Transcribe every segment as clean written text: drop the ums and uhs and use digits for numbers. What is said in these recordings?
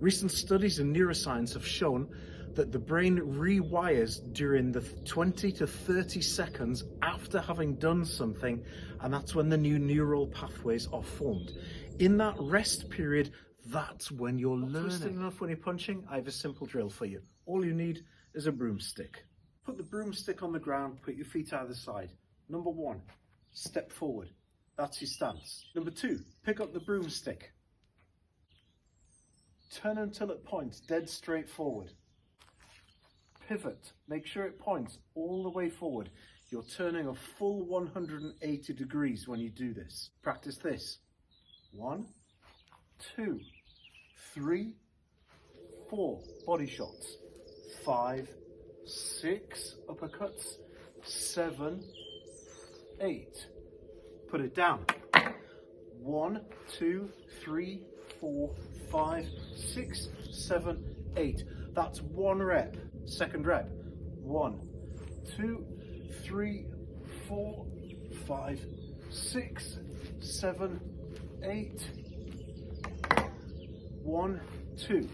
Recent studies in neuroscience have shown that the brain rewires during the 20 to 30 seconds after having done something, and that's when the new neural pathways are formed. In that rest period, that's when you're learning. Twisted enough when you're punching? I have a simple drill for you. All you need is a broomstick. Put the broomstick on the ground, put your feet either side. Number 1, step forward. That's your stance. Number 2, pick up the broomstick. Turn until it points dead straight forward. Pivot, make sure it points all the way forward. You're turning a full 180 degrees when you do this. Practice this. 1, 2, 3, 4, body shots. 5, 6, uppercuts. 7, 8. Put it down. 1, 2, 3, 4, 5, 6, 7, 8. That's 1 rep. Second rep. 1, 2, 3, 4, 5, 6, 7, 8. 1, 2,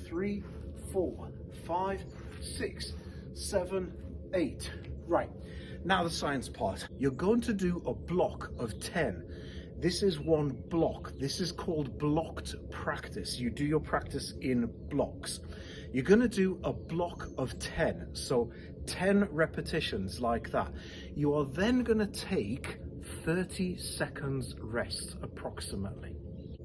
3, 4, 5, 6, 7, 8. Right. Now the science part. You're going to do a block of 10. This is one block. This is called blocked practice. You do your practice in blocks. You're going to do a block of 10. So 10 repetitions like that. You are then going to take 30 seconds rest approximately.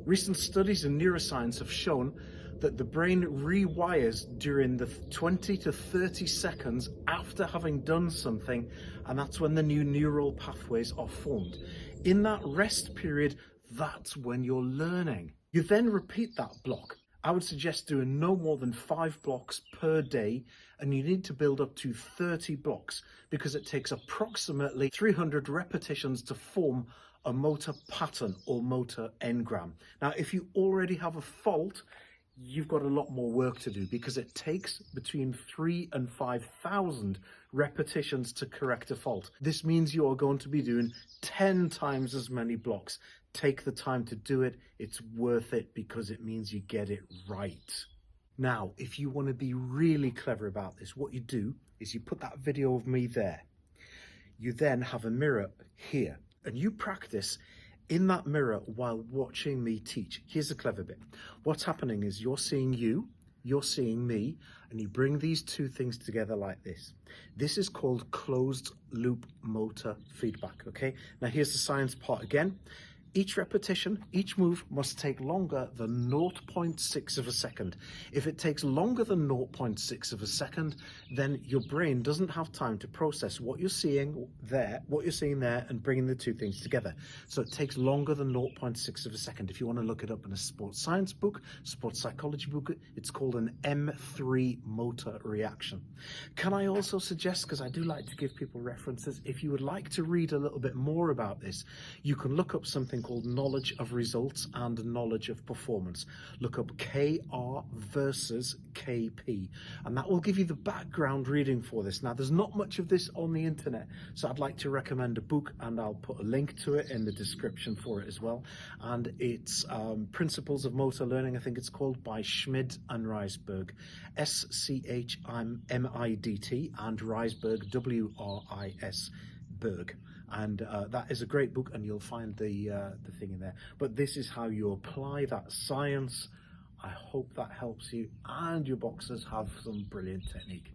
Recent studies in neuroscience have shown that the brain rewires during the 20 to 30 seconds after having done something, and that's when the new neural pathways are formed. In that rest period, that's when you're learning. You then repeat that block. I would suggest doing no more than 5 blocks per day, and you need to build up to 30 blocks because it takes approximately 300 repetitions to form a motor pattern or motor engram. Now, if you already have a fault, you've got a lot more work to do because it takes between 3,000 and 5,000 repetitions to correct a fault. This means you are going to be doing 10 times as many blocks. Take the time to do it. It's worth it because it means you get it right. Now, if you want to be really clever about this, what you do is you put that video of me there. You then have a mirror here and you practice in that mirror while watching me teach. Here's the clever bit. What's happening is you're seeing you, you're seeing me, and you bring these two things together like this. This is called closed loop motor feedback, okay? Now here's the science part again. Each repetition, each move must take longer than 0.6 of a second. If it takes longer than 0.6 of a second, then your brain doesn't have time to process what you're seeing there, and bringing the two things together. So it takes longer than 0.6 of a second. If you want to look it up in a sports science book, sports psychology book, it's called an M3 motor reaction. Can I also suggest, because I do like to give people references, if you would like to read a little bit more about this, you can look up something called knowledge of results and knowledge of performance. Look up KR versus KP, and that will give you the background reading for this. Now, there's not much of this on the internet, so I'd like to recommend a book, and I'll put a link to it in the description for it as well. And it's Principles of Motor Learning, I think it's called, by Schmid and Reisberg. SCHMIDT and Reisberg, WRIS and that is a great book, and you'll find the thing in there. But this is how you apply that science. I hope that helps you, and your boxers have some brilliant technique.